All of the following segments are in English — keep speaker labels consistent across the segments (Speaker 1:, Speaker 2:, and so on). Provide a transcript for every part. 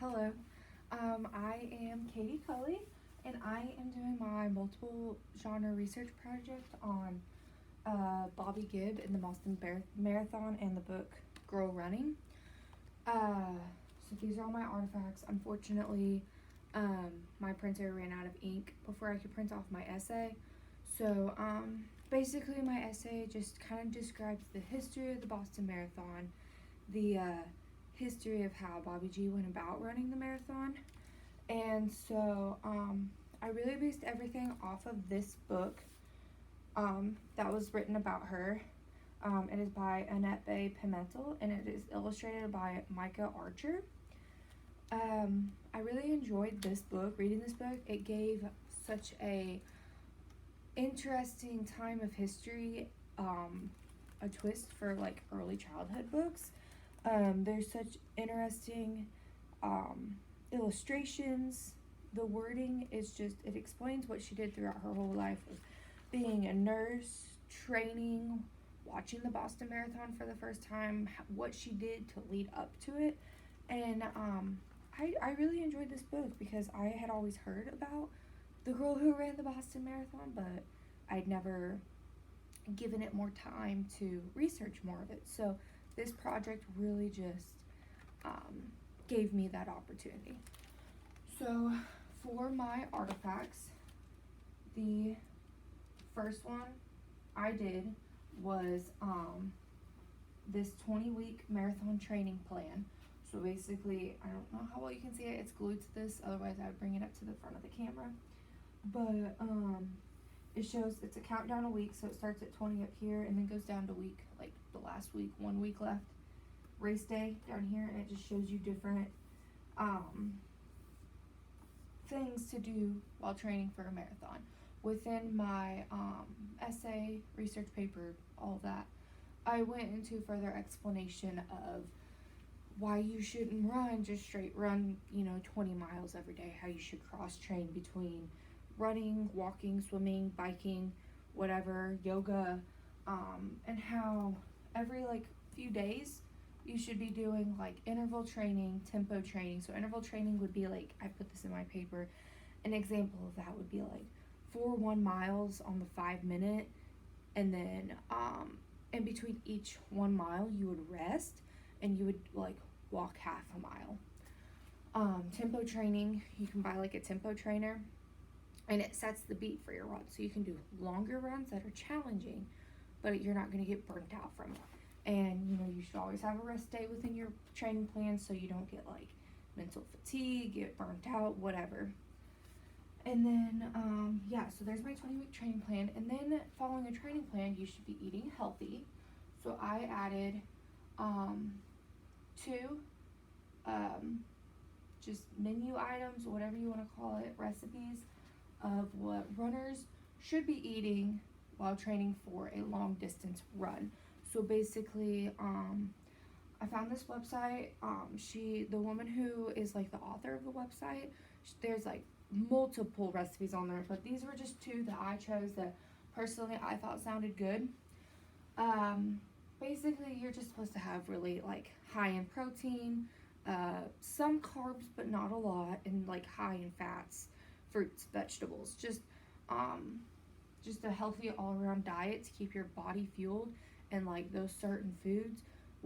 Speaker 1: Hello, I am Katie Cully, and I am doing my multiple genre research project on Bobby Gibb in the Boston Marathon and the book Girl Running. So these are all my artifacts. Unfortunately, my printer ran out of ink before I could print off my essay. So basically, my essay just kind of describes the history of the Boston Marathon, the history of how Bobby G went about running the marathon. And so I really based everything off of this book that was written about her. It is by Annette Bay Pimentel and it is illustrated by Micah Archer. I really enjoyed this book, reading this book. It gave such a interesting time of history, a twist for like early childhood books. There's such interesting illustrations. The wording is just, it explains what she did throughout her whole life of being a nurse, training, watching the Boston Marathon for the first time, what she did to lead up to it. And I really enjoyed this book because I had always heard about the girl who ran the Boston Marathon, but I'd never given it more time to research more of it. So this project really just gave me that opportunity. So for my artifacts, the first one I did was this 20-week marathon training plan. So basically, I don't know how well you can see it, it's glued to this, otherwise I would bring it up to the front of the camera. But it shows it's a countdown a week, so it starts at 20 up here and then goes down to week, like the last week, 1 week left. Race day down here, and it just shows you different things to do while training for a marathon. Within my essay, research paper, all that, I went into further explanation of why you shouldn't run just straight run, 20 miles every day, how you should cross train between running, walking, swimming, biking, whatever, yoga, and how every few days you should be doing like interval training, tempo training. So interval training would be like, I put this in my paper, an example of that would be like 1 miles on the 5 minute, and then in between each 1 mile you would rest and you would like walk half a mile. Tempo training, you can buy like a tempo trainer and it sets the beat for your run, so you can do longer runs that are challenging, but you're not going to get burnt out from it. And you should always have a rest day within your training plan so you don't get like mental fatigue, get burnt out, whatever. And then so there's my 20-week training plan. And then following a training plan, you should be eating healthy. So I added 2 just menu items, or whatever you want to call it, recipes of what runners should be eating while training for a long distance run. So basically, I found this website. The woman who is like the author of the website, there's like multiple recipes on there, but these were just 2 that I chose that personally I thought sounded good. Basically, you're just supposed to have really like high in protein, some carbs, but not a lot, and like high in fats, fruits, vegetables, just a healthy all-around diet to keep your body fueled. And like those certain foods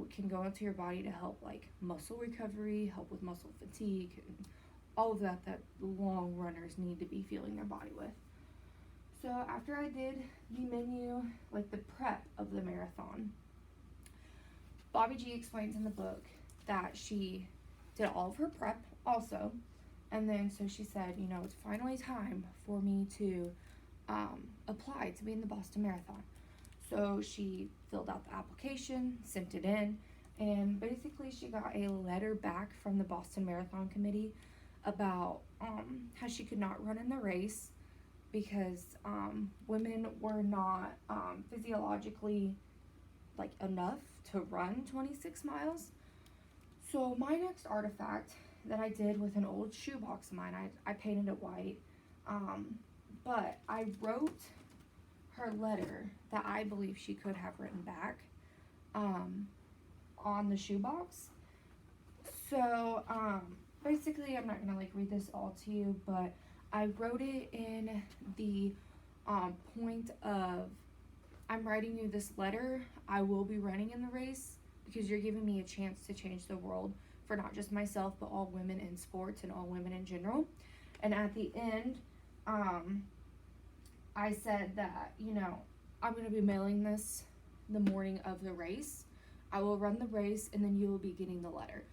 Speaker 1: can go into your body to help like muscle recovery, help with muscle fatigue, and all of that long runners need to be fueling their body with. So after I did the menu, like the prep of the marathon, Bobby G explains in the book that she did all of her prep also, and then so she said, it's finally time for me to apply to be in the Boston Marathon. So she filled out the application, sent it in, and basically she got a letter back from the Boston Marathon Committee about how she could not run in the race because women were not physiologically like enough to run 26 miles. So my next artifact that I did with an old shoebox of mine, I painted it white, but I wrote her letter that I believe she could have written back on the shoebox. So basically, I'm not gonna like read this all to you, but I wrote it in the point of, I'm writing you this letter. I will be running in the race because you're giving me a chance to change the world for not just myself, but all women in sports and all women in general. And at the end, I said that, I'm going to be mailing this the morning of the race. I will run the race and then you will be getting the letter.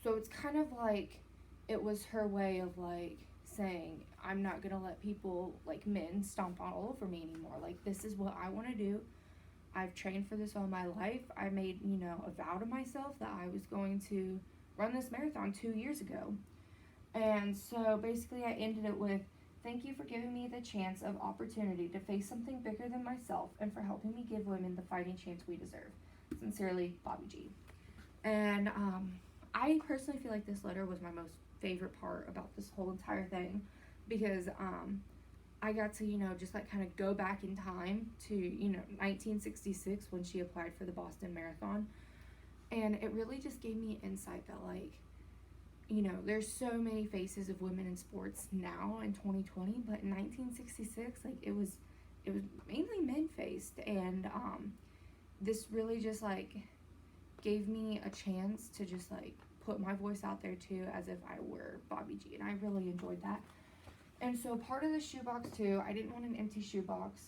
Speaker 1: So it's kind of like it was her way of like saying, I'm not going to let people, like men, stomp all over me anymore. Like, this is what I want to do. I've trained for this all my life. I made, a vow to myself that I was going to run this marathon 2 years ago. And so basically I ended it with, thank you for giving me the chance of opportunity to face something bigger than myself and for helping me give women the fighting chance we deserve. Sincerely, Bobby G. And I personally feel like this letter was my most favorite part about this whole entire thing because I got to, just like kind of go back in time to, 1966 when she applied for the Boston Marathon. And it really just gave me insight that, like, there's so many faces of women in sports now in 2020, but in 1966, like, it was mainly men faced. And this really just, like, gave me a chance to just, like, put my voice out there too as if I were Bobby G. And I really enjoyed that. And so part of the shoebox too, I didn't want an empty shoebox.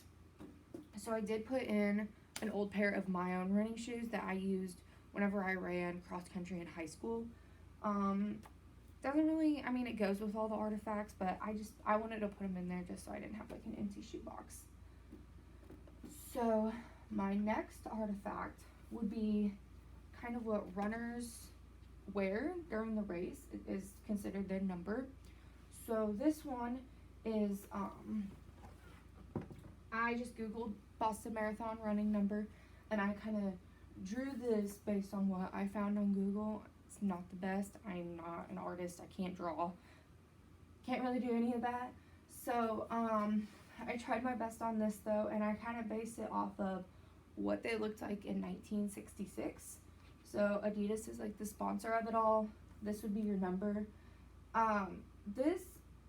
Speaker 1: So I did put in an old pair of my own running shoes that I used whenever I ran cross country in high school. Doesn't really, it goes with all the artifacts, but I wanted to put them in there just so I didn't have like an empty shoebox. So my next artifact would be kind of what runners wear during the race. It is considered their number. So this one is, I just Googled Boston Marathon running number, and I kind of drew this based on what I found on Google. It's not the best. I'm not an artist. I can't draw. Can't really do any of that. So, I tried my best on this though, and I kind of based it off of what they looked like in 1966. So Adidas is like the sponsor of it all. This would be your number. This,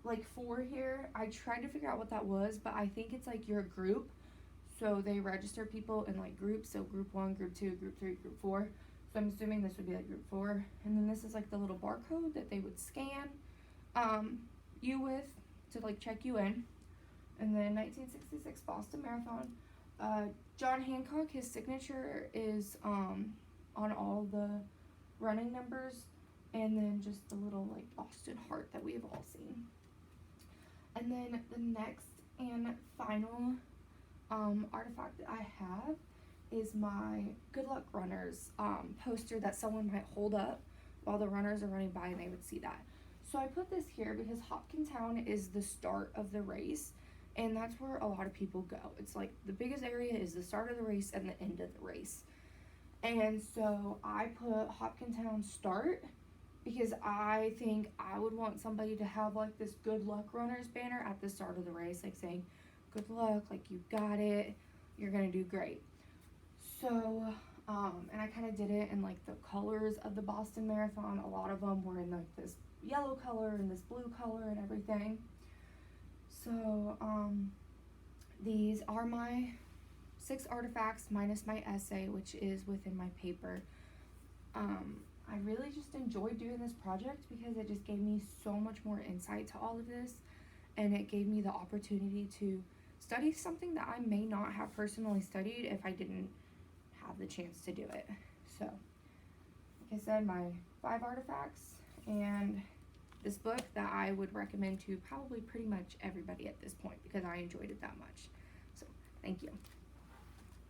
Speaker 1: like 4 here, I tried to figure out what that was, but I think it's like your group. So they register people in like groups. So group 1, group 2, group 3, group 4. So I'm assuming this would be like group 4. And then this is like the little barcode that they would scan you with to like check you in. And then 1966 Boston Marathon. John Hancock, his signature is on all the running numbers, and then just the little like Boston heart that we have all seen. And then the next and final artifact that I have is my Good Luck Runners poster that someone might hold up while the runners are running by and they would see that. So I put this here because Hopkintown is the start of the race, and that's where a lot of people go. It's like the biggest area is the start of the race and the end of the race. And so I put Hopkintown start because I think I would want somebody to have like this Good Luck Runners banner at the start of the race, like saying, good luck, like you got it, you're gonna do great. So, and I kind of did it in like the colors of the Boston Marathon. A lot of them were in like this yellow color and this blue color and everything. So, these are my 6 artifacts minus my essay, which is within my paper. I really just enjoyed doing this project because it just gave me so much more insight to all of this, and it gave me the opportunity to study something that I may not have personally studied if I didn't have the chance to do it. So, like I said, my 5 artifacts and this book that I would recommend to probably pretty much everybody at this point because I enjoyed it that much. So, thank you.